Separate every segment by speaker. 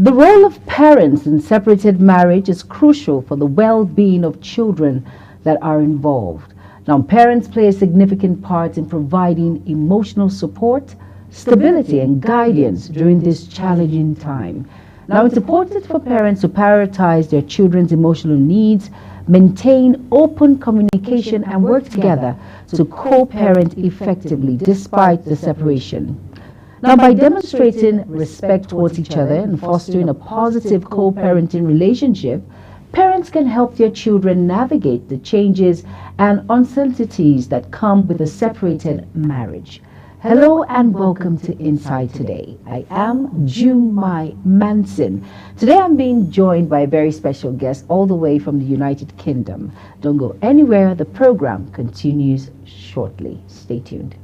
Speaker 1: The role of parents in separated marriage is crucial for the well-being of children that are involved. Now, parents play a significant part in providing emotional support, stability, and guidance during this challenging time. Now, it's important for parents to prioritize their children's emotional needs, maintain open communication, and work together to co-parent effectively despite the separation. Now, by demonstrating respect towards each other and fostering a positive co-parenting relationship, parents can help their children navigate the changes and uncertainties that come with a separated marriage. Hello and welcome to Inside Today. I am Jumai Manson. Today I'm being joined by a very special guest all the way from the United Kingdom. Don't go anywhere, the program continues shortly. Stay tuned.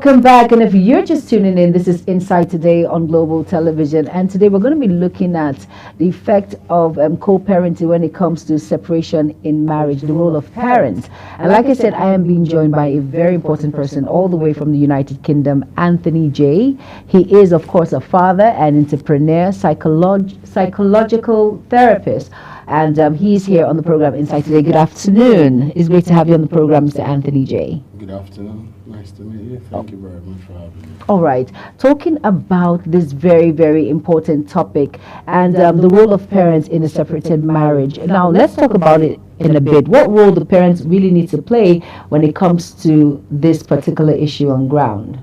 Speaker 1: Welcome back, and if you're just tuning in, this is Inside Today on Global Television, and today we're going to be looking at the effect of co-parenting when it comes to separation in marriage, the role of parents. And like I said, I am being joined by a very important person all the way from the United Kingdom, Anthony J. He is, of course, a father, an entrepreneur, psychological therapist, and he's here on the program Inside Today. Good afternoon. It's great to have you on the program, Mr. Anthony J.
Speaker 2: Good afternoon. Nice to meet you. Thank you very much for having me.
Speaker 1: All right. Talking about this very, very important topic and the role of parents in a separated marriage. Now, let's talk about it in a bit. What role do parents really need to play when it comes to this particular issue on ground?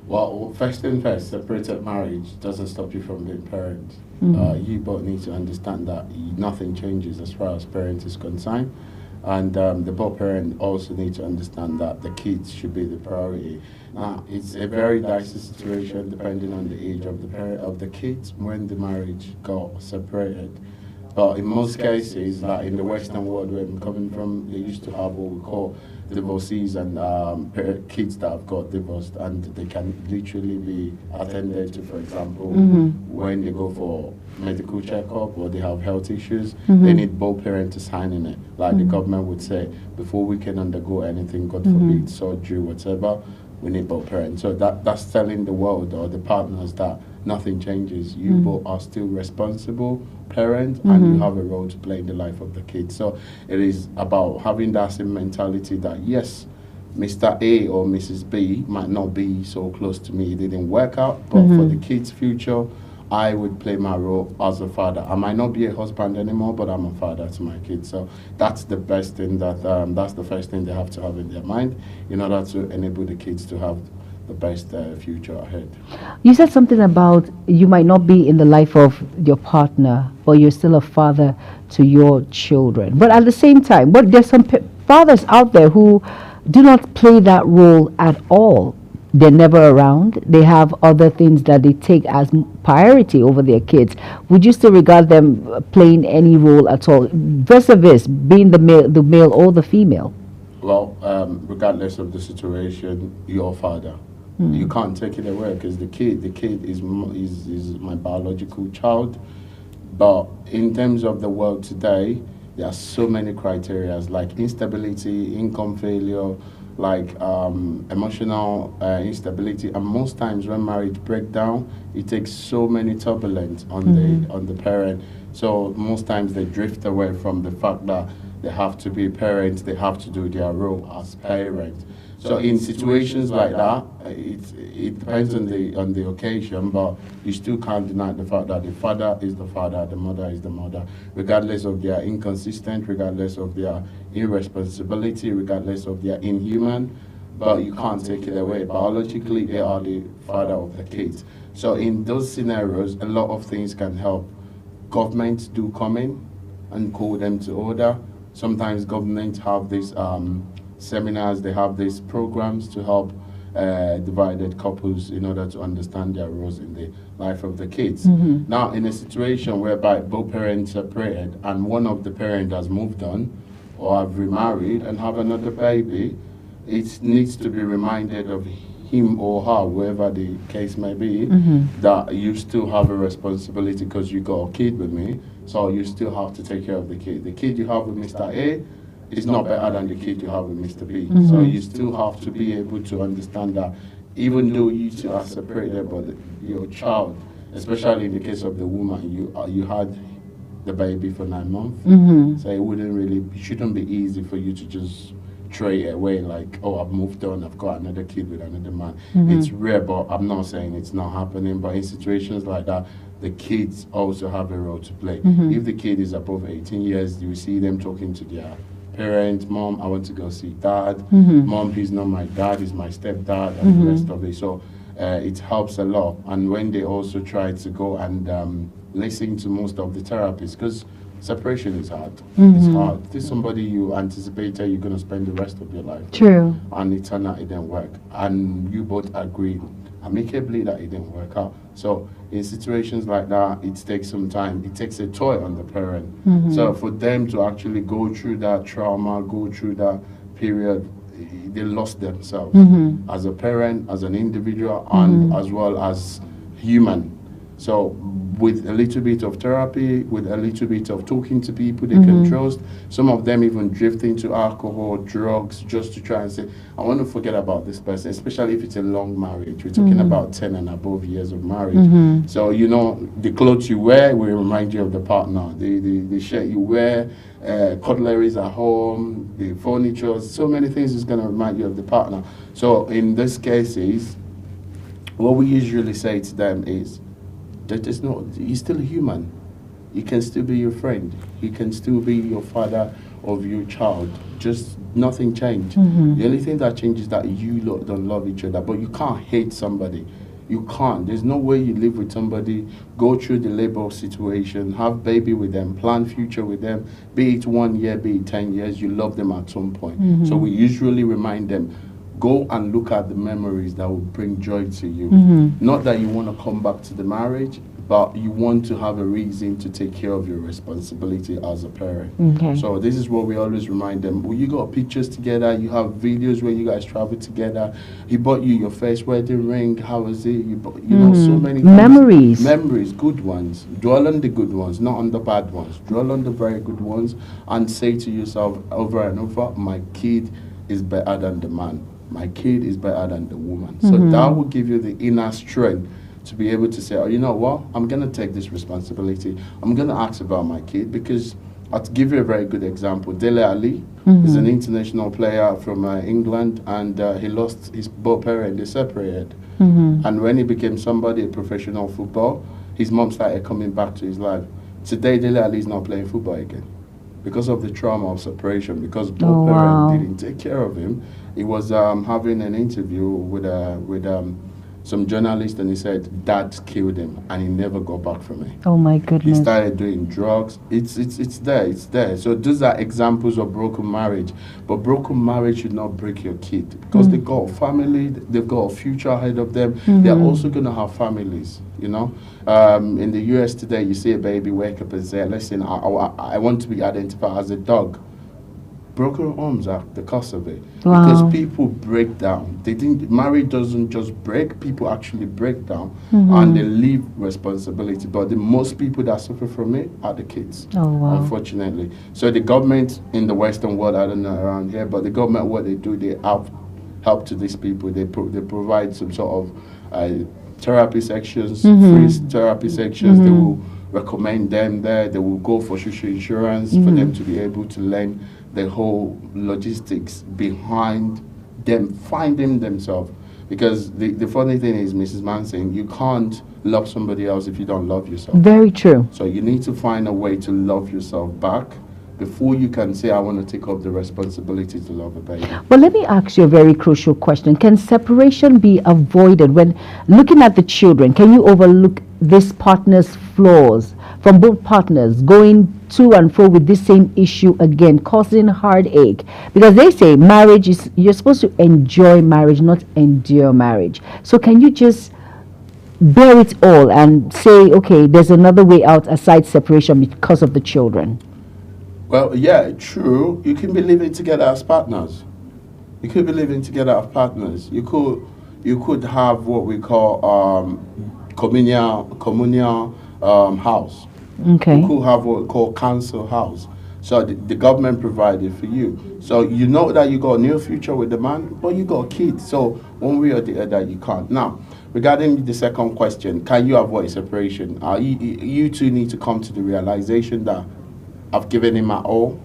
Speaker 2: Well, first thing first, separated marriage doesn't stop you from being parents. You both need to understand that nothing changes as far as parent is concerned. And the both parent also need to understand that the kids should be the priority. Now, it's a very dicey situation depending on the age of the parent of the kids when the marriage got separated. But in most cases, like in the Western world where I'm coming from, they used to have what we call divorcees and kids that have got divorced, and they can literally be attended to, for example, when they go for medical checkup or they have health issues, they need both parents to sign in it. Like the government would say, before we can undergo anything, God forbid, surgery, whatever, we need both parents. So that's telling the world or the partners that nothing changes. You both are still responsible parents and you have a role to play in the life of the kids. So it is about having that same mentality that yes, Mr. A or Mrs. B might not be so close to me, it didn't work out, but for the kids' future, I would play my role as a father. I might not be a husband anymore, but I'm a father to my kids. So that's the best thing that's the first thing they have to have in their mind in order to enable the kids to have the best future ahead.
Speaker 1: You said something about you might not be in the life of your partner, but you're still a father to your children. But at the same time, but there's some fathers out there who do not play that role at all. They're never around. They have other things that they take as priority over their kids. Would you still regard them playing any role at all, vis-a-vis being the male or the female?
Speaker 2: Well, regardless of the situation, you're a father. You can't take it away because the kid is my biological child. But in terms of the world today, there are so many criteria like instability, income failure, like emotional instability, and most times when marriage break down, it takes so many turbulence on the parent. So most times they drift away from the fact that they have to be parents, they have to do their role as parents. So in situations like that, it depends on the occasion, but you still can't deny the fact that the father is the father, the mother is the mother, regardless of their inconsistent, regardless of their irresponsibility, regardless of their inhuman, but you can't take it away. Biologically, they are the father of the kids. So in those scenarios, a lot of things can help. Governments do come in and call them to order. Sometimes governments have these seminars, they have these programs to help divided couples in order to understand their roles in the life of the kids. Now, in a situation whereby both parents separated and one of the parents has moved on or have remarried and have another baby, it needs to be reminded of him or her, whoever the case may be, that you still have a responsibility because you got a kid with me, so you still have to take care of the kid. The kid you have with Mr. A is not better than the kid you have with Mr. B. So you still have to be able to understand that even though you two are separated, but your child, especially in the case of the woman, you had the baby for 9 months, so it shouldn't be easy for you to just throw it away like, oh, I've moved on, I've got another kid with another man. It's rare, but I'm not saying it's not happening, but in situations like that, the kids also have a role to play. If the kid is above 18 years, you see them talking to their parents, mom, I want to go see dad, mom, he's not my dad, he's my stepdad, and the rest of it. So it helps a lot. And when they also try to go and listen to most of the therapists, because separation is hard. It's hard. This is somebody you anticipated you're going to spend the rest of your life with.
Speaker 1: True.
Speaker 2: And it turned out it didn't work. And you both agreed amicably that it didn't work out. So in situations like that, it takes some time. It takes a toll on the parent. So for them to actually go through that trauma, go through that period, they lost themselves as a parent, as an individual, and as well as human. So with a little bit of therapy, with a little bit of talking to people they can trust, some of them even drift into alcohol, drugs, just to try and say, I want to forget about this person, especially if it's a long marriage. We're talking about 10 and above years of marriage. So, you know, the clothes you wear will remind you of the partner. The shirt you wear, cutleries at home, the furniture, so many things is going to remind you of the partner. So in these cases, what we usually say to them is, he's still human. He can still be your friend. He can still be your father of your child. Just nothing changed. The only thing that changes is that you don't love each other. But you can't hate somebody. You can't. There's no way you live with somebody, go through the labor situation, have baby with them, plan future with them, be it 1 year, be it 10 years, you love them at some point. So we usually remind them, go and look at the memories that will bring joy to you. Not that you want to come back to the marriage, but you want to have a reason to take care of your responsibility as a parent. So this is what we always remind them. Well, you got pictures together, you have videos where you guys travel together. He bought you your first wedding ring. How was it? You know, so many things. Memories, good ones. Dwell on the good ones, not on the bad ones. Dwell on the very good ones and say to yourself over and over, my kid is better than the man. My kid is better than the woman. So that will give you the inner strength to be able to say, oh, you know what, I'm going to take this responsibility. I'm going to ask about my kid, because I'll give you a very good example. Dele Ali is an international player from England, and he lost his both parents. They separated. And when he became somebody, a professional football, his mom started coming back to his life. Today, Dele Ali is not playing football again because of the trauma of separation, because both parents didn't take care of him. He was having an interview with some journalist, and he said, Dad killed him, and he never got back from it.
Speaker 1: Oh my goodness.
Speaker 2: He started doing drugs. It's there. So those are examples of broken marriage. But broken marriage should not break your kid, because they got a family, they've got a future ahead of them. They're also going to have families, you know. In the US today, you see a baby wake up and say, listen, I want to be identified as a dog. Broken homes are the cause of it. Because people break down. They think marriage doesn't just break, people actually break down and they leave responsibility. But the most people that suffer from it are the kids, unfortunately. So the government in the Western world, I don't know around here, but the government, what they do, they help to these people. They provide some sort of therapy sections, free therapy sections. They will recommend them there. They will go for social insurance for them to be able to learn the whole logistics behind them finding themselves. Because the funny thing is, Mrs. Manson, you can't love somebody else if you don't love yourself.
Speaker 1: Very true.
Speaker 2: So you need to find a way to love yourself back before you can say, I want to take up the responsibility to love a baby.
Speaker 1: Well, let me ask you a very crucial question. Can separation be avoided when looking at the children? Can you overlook this partner's flaws from both partners going to and fro with this same issue again, causing heartache. Because they say marriage is, you're supposed to enjoy marriage, not endure marriage. So can you just bear it all and say, okay, there's another way out aside separation because of the children?
Speaker 2: Well, yeah, true. You can be living together as partners. You could be living together as partners. You could have what we call communal house.
Speaker 1: Okay.
Speaker 2: You could have what we call council house. So the government provided for you. So you know that you got a new future with the man, but you got kids. So one way or the other, you can't. Now, regarding the second question, can you avoid separation? You two need to come to the realization that I've given him my all.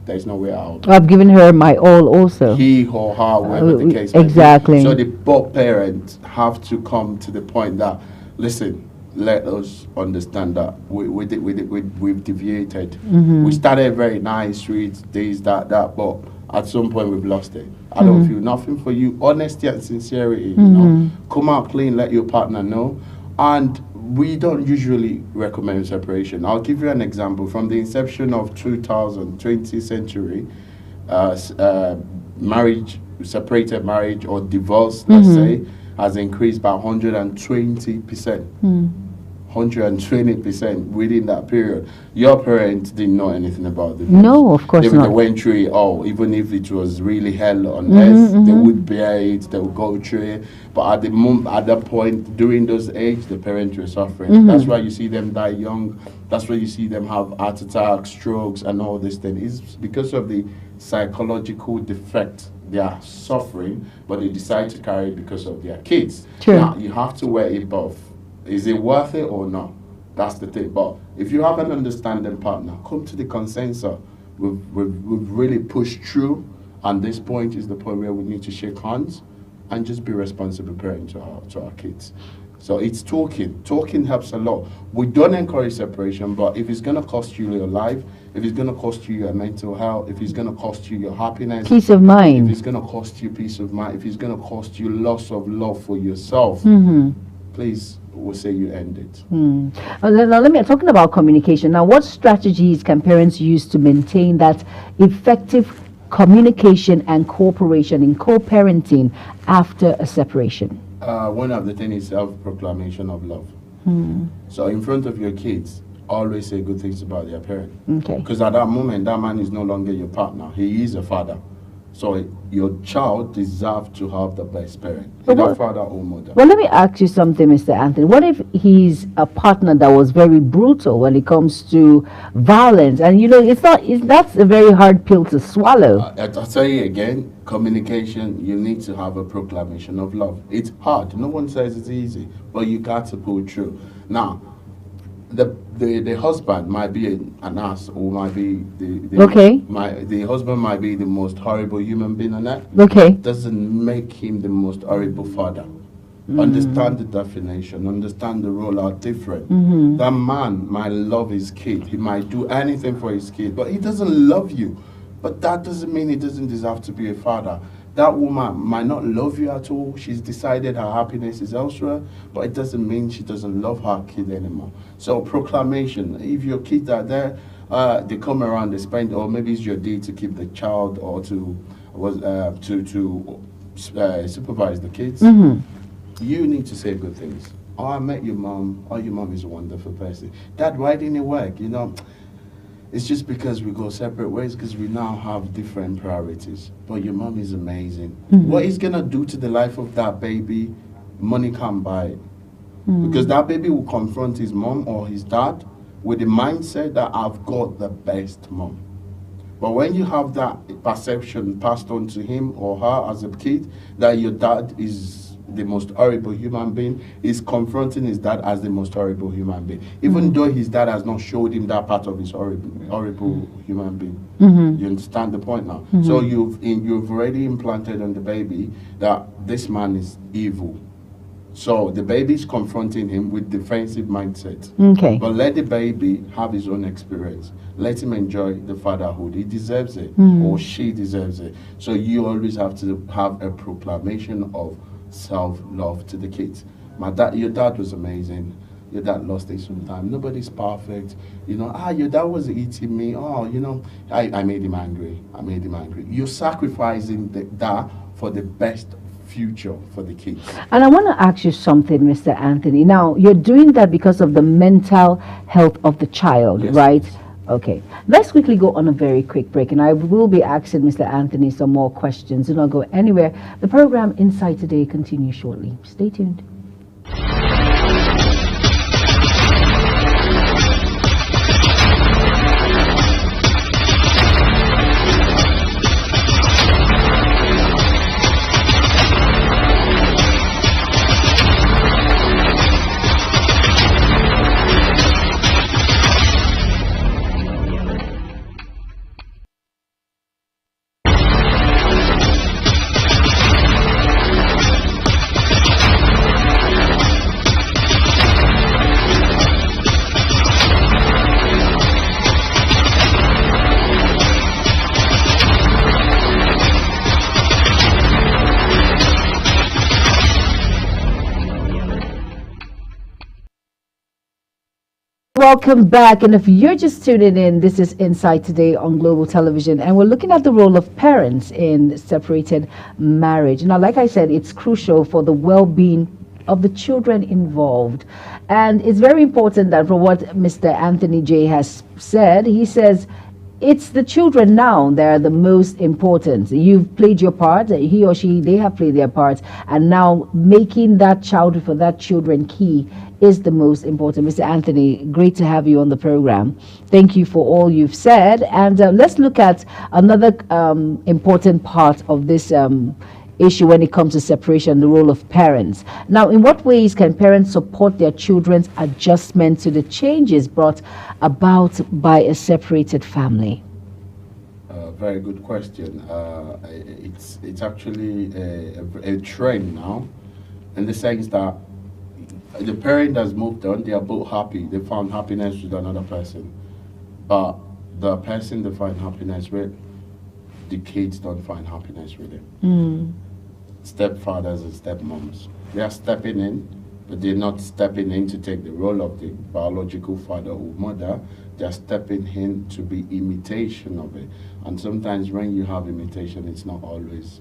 Speaker 2: There's no way out.
Speaker 1: I've given her my all also.
Speaker 2: He or her, whatever the case may be.
Speaker 1: Exactly.
Speaker 2: So the both parents have to come to the point that, listen, let us understand that we've deviated. We started very nice, sweet, this, that, but at some point we've lost it. I don't feel nothing for you. Honesty and sincerity, you know. Come out clean, let your partner know. And we don't usually recommend separation. I'll give you an example. From the inception of 20th century, separated marriage or divorce, let's say, has increased by 120%. 120% within that period. Your parents didn't know anything about it.
Speaker 1: No, of course not.
Speaker 2: They went through it all. Even if it was really hell on earth, they would bear it, they would go through it. But at that point, during those age, the parents were suffering. That's why you see them die young. That's why you see them have heart attacks, strokes, and all this thing. It's because of the psychological defect they are suffering, but they decide to carry it because of their kids.
Speaker 1: True.
Speaker 2: Now, you have to weigh it both. Is it worth it or not? That's the thing. But if you have an understanding partner, come to the consensus. We've really pushed through, and this point is the point where we need to shake hands and just be responsible parents to our kids. So it's talking. Talking helps a lot. We don't encourage separation, but if it's going to cost you your life, if it's going to cost you your mental health, if it's going to cost you your happiness,
Speaker 1: peace of mind,
Speaker 2: if it's going to cost you peace of mind, if it's going to cost you loss of love for yourself, please, we'll say you end it.
Speaker 1: Now, let me talking about communication. Now, what strategies can parents use to maintain that effective communication and cooperation in co-parenting after a separation?
Speaker 2: One of the things is self-proclamation of love. So in front of your kids, always say good things about their parent.
Speaker 1: Okay.
Speaker 2: Because at that moment, that man is no longer your partner. He is a father. So your child deserves to have the best parent, either father or mother.
Speaker 1: Well, let me ask you something, Mr. Anthony. What if he's a partner that was very brutal when it comes to violence? And you know, that's a very hard pill to swallow.
Speaker 2: I'll tell you again, communication, you need to have a proclamation of love. It's hard. No one says it's easy, but you got to pull through. Now, the husband might be an ass, or might be the husband might be the most horrible human being on earth.
Speaker 1: Okay.
Speaker 2: Doesn't make him the most horrible father. Understand the definition. Understand the role are different. That man might love his kid. He might do anything for his kid, but he doesn't love you. But that doesn't mean he doesn't deserve to be a father. That woman might not love you at all. She's decided her happiness is elsewhere, but it doesn't mean she doesn't love her kid anymore. So proclamation, if your kids are there, they come around, they spend, or maybe it's your day to keep the child or to supervise the kids. You need to say good things. Oh, I met your mom. Oh, your mom is a wonderful person. Dad, why didn't it work? You know, it's just because we go separate ways, because we now have different priorities. But your mom is amazing. What he's going to do to the life of that baby, money can't buy it. Because that baby will confront his mom or his dad with the mindset that I've got the best mom. But when you have that perception passed on to him or her as a kid, that your dad is the most horrible human being, is confronting his dad as the most horrible human being, even though his dad has not showed him that part of his horrible human being. You understand the point now? So you've already implanted on the baby that this man is evil. So the baby is confronting him with defensive mindset.
Speaker 1: Okay.
Speaker 2: But let the baby have his own experience. Let him enjoy the fatherhood. He deserves it, or she deserves it. So you always have to have a proclamation of self-love to the kids. Your dad was amazing. your dad lost it sometime. Nobody's perfect. Your dad was eating me. Oh, I made him angry. I made him angry. You're sacrificing that for the best future for the kids.
Speaker 1: And I want to ask you something, Mr. Anthony. Now, you're doing that because of the mental health of the child,
Speaker 2: Yes,
Speaker 1: right?
Speaker 2: yes.
Speaker 1: Okay. Let's quickly go on a very quick break, and I will be asking Mr. Anthony some more questions. Do not go anywhere. The program Inside Today continues shortly. Stay tuned. Welcome back. And if you're just tuning in, this is Inside Today on Global Television, and we're looking at the role of parents in separated marriage. Now, like I said, it's crucial for the well-being of the children involved. And it's very important that, from what Mr. Anthony J has said, he says it's the children now that are the most important. You've played your part, he or she, they have played their part, and now making that childhood for that children key is the most important. Mr. Anthony, great to have you on the program. Thank you for all you've said. And let's look at another important part of this issue when it comes to separation, the role of parents. Now, in what ways can parents support their children's adjustment to the changes brought about by a separated family?
Speaker 2: Very good question. It's actually a trend now, in the sense that the parent has moved on, they are both happy, they found happiness with another person. But the person they find happiness with, the kids don't find happiness with him. Stepfathers and stepmoms, they are stepping in, but they're not stepping in to take the role of the biological father or mother. They're stepping in to be imitation of it. And sometimes when you have imitation, it's not always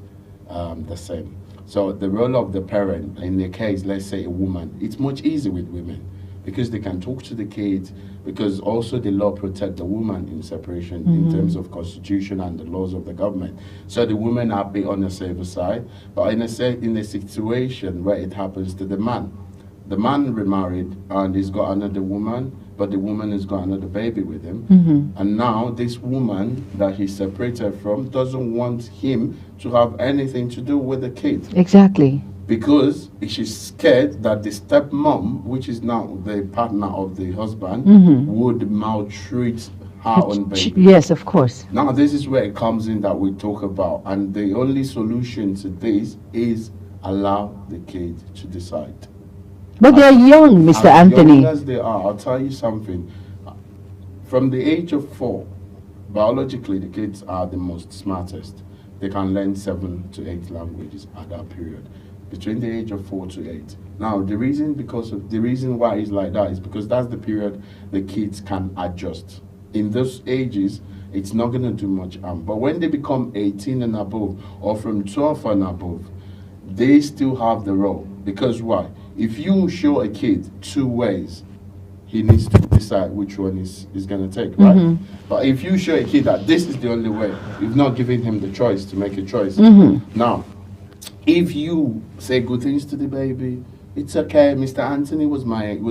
Speaker 2: the same. So the role of the parent, in the case, let's say a woman, it's much easier with women because they can talk to the kids, because also the law protects the woman in separation in terms of constitution and the laws of the government. So the women are be on the safer side, but in a situation where it happens to the man remarried and he's got another woman, but the woman has got another baby with him. And now this woman that he's separated from doesn't want him to have anything to do with the kid.
Speaker 1: Exactly.
Speaker 2: Because she's scared that the stepmom, which is now the partner of the husband, would maltreat her own baby.
Speaker 1: Yes, of course.
Speaker 2: Now this is where it comes in that we talk about. And the only solution to this is allow the kid to decide.
Speaker 1: But they're young, Mr. Anthony.
Speaker 2: Young as they are, I'll tell you something. From the age of 4, biologically, the kids are the most smartest. They can learn 7 to 8 languages at that period, between the age of 4 to 8. Now, the reason why it's like that is because that's the period the kids can adjust. In those ages, it's not going to do much harm. But when they become 18 and above, or from 12 and above, they still have the role. Because why? If you show a kid 2 ways, he needs to decide which one is going to take, right? But if you show a kid that this is the only way, you've not given him the choice to make a choice. Now, if you say good things to the baby, it's okay, Mr. Anthony was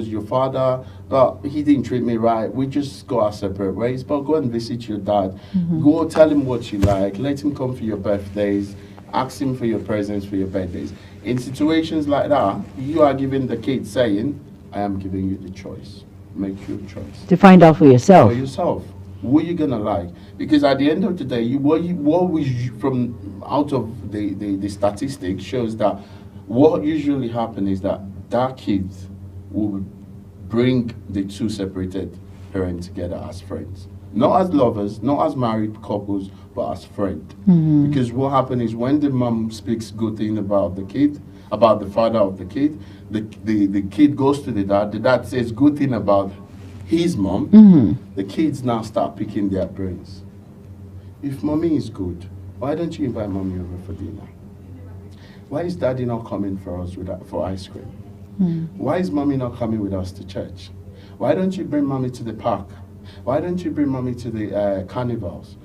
Speaker 2: your father, but he didn't treat me right. We just go our separate ways. But go and visit your dad. Go tell him what you like. Let him come for your birthdays. Ask him for your presents for your birthdays. In situations like that, you are giving the kid saying, I am giving you the choice. Make your choice.
Speaker 1: To find out for yourself.
Speaker 2: For yourself. What are you going to like? Because at the end of the day, from out of the statistics shows that what usually happens is that kids will bring the 2 separated parents together as friends. Not as lovers, not as married couples, but as friends. Because what happens is when the mom speaks good thing about the kid about the father of the kid. The kid goes to the dad says good thing about his mom. The kids now start picking their brains. If mommy is good, why don't you invite mommy over for dinner? Why is daddy not coming for us for ice cream? Why is mommy not coming with us to church? Why don't you bring mommy to the park? Why don't you bring mommy to the carnivals?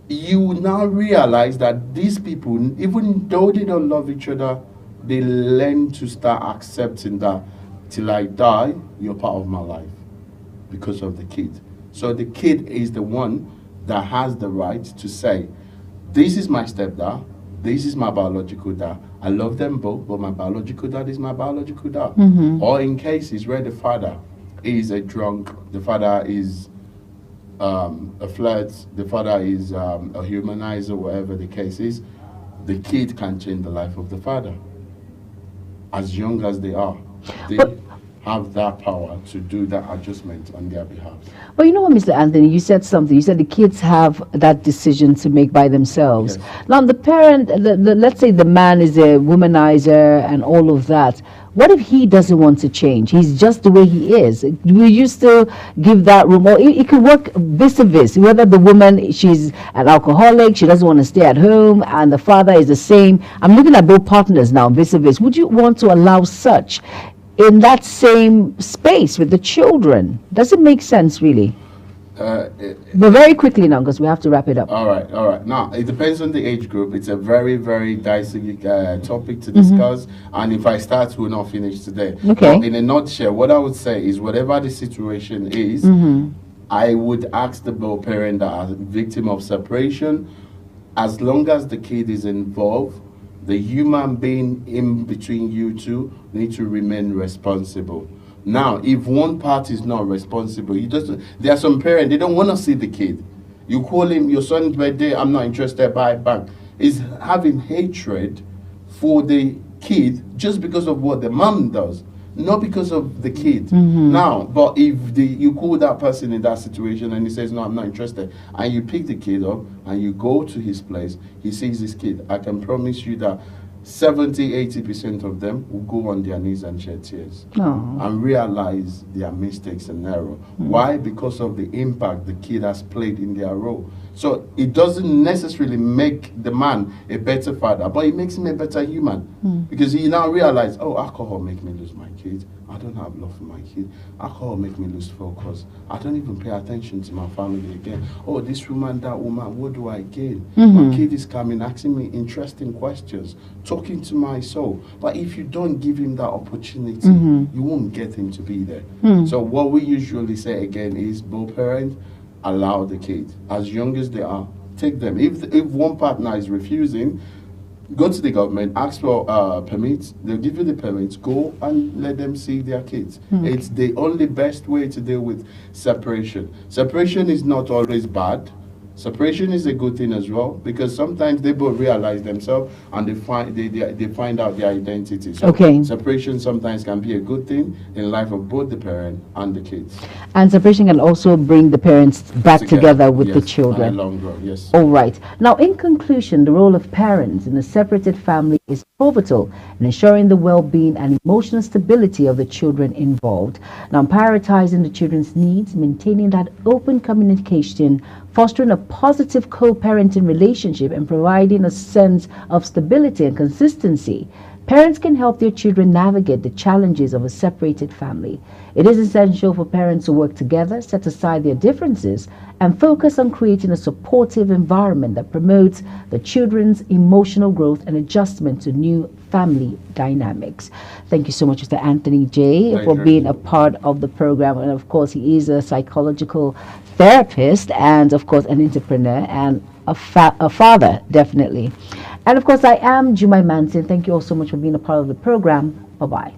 Speaker 2: You now realize that these people, even though they don't love each other, they learn to start accepting that till I die, you're part of my life because of the kid. So the kid is the one that has the right to say, this is my stepdad, this is my biological dad. I love them both, but my biological dad is my biological dad. Or in cases where the father is a drunk, the father is a flirt, the father is a humanizer, whatever the case is, the kid can change the life of the father. As young as they are, they have that power to do that adjustment on their behalf.
Speaker 1: Well, you know what, Mr. Anthony, you said something. You said the kids have that decision to make by themselves.
Speaker 2: Yes.
Speaker 1: Now, the parent, let's say the man is a womanizer and all of that. What if he doesn't want to change? He's just the way he is. Will you still give that room? Or it could work vis-a-vis. Whether the woman, she's an alcoholic, she doesn't want to stay at home, and the father is the same. I'm looking at both partners now, vis-a-vis. Would you want to allow such in that same space with the children? Does it make sense, really? But very quickly now, because we have to wrap it up.
Speaker 2: All right. Now, it depends on the age group. It's a very, very dicey topic to discuss. And if I start, we'll not finish today.
Speaker 1: Okay.
Speaker 2: But in a nutshell, what I would say is whatever the situation is, I would ask the both parent that are victim of separation, as long as the kid is involved, the human being in between you two need to remain responsible. Now, if one part is not responsible, there are some parents, they don't want to see the kid. You call him, your son's birthday, I'm not interested, bye, bang. Is having hatred for the kid just because of what the mom does, not because of the kid. Now, but if you call that person in that situation and he says, no, I'm not interested, and you pick the kid up and you go to his place, he sees this kid, I can promise you that 70-80% of them will go on their knees and shed tears and realize their mistakes and error. Why? Because of the impact the kid has played in their role. So it doesn't necessarily make the man a better father, but it makes him a better human because he now realizes, oh, alcohol make me lose my kid. I don't have love for my kid. Alcohol make me lose focus. I don't even pay attention to my family again. Oh, this woman, that woman, what do I gain? My kid is coming, asking me interesting questions, talking to my soul. But if you don't give him that opportunity, you won't get him to be there. So what we usually say again is both parents allow the kid, as young as they are, take them. If one partner is refusing, go to the government, ask for permits. They'll give you the permits. Go and let them see their kids. It's the only best way to deal with separation. Separation is not always bad. Separation is a good thing as well because sometimes they both realize themselves and they find out their identity. So separation sometimes can be a good thing in life of both the parent and the kids.
Speaker 1: And separation can also bring the parents back together with the children.
Speaker 2: In the long run, yes.
Speaker 1: All right. Now, in conclusion, the role of parents in a separated family is pivotal in ensuring the well-being and emotional stability of the children involved. Now, prioritizing the children's needs, maintaining that open communication, fostering a positive co-parenting relationship, and providing a sense of stability and consistency. Parents can help their children navigate the challenges of a separated family. It is essential for parents to work together, set aside their differences, and focus on creating a supportive environment that promotes the children's emotional growth and adjustment to new family dynamics. Thank you so much, Mr. Anthony J, for being a part of the program. And of course, he is a psychological therapist and, of course, an entrepreneur and a father, definitely. And of course, I am Jumai Manson. Thank you all so much for being a part of the program. Bye-bye.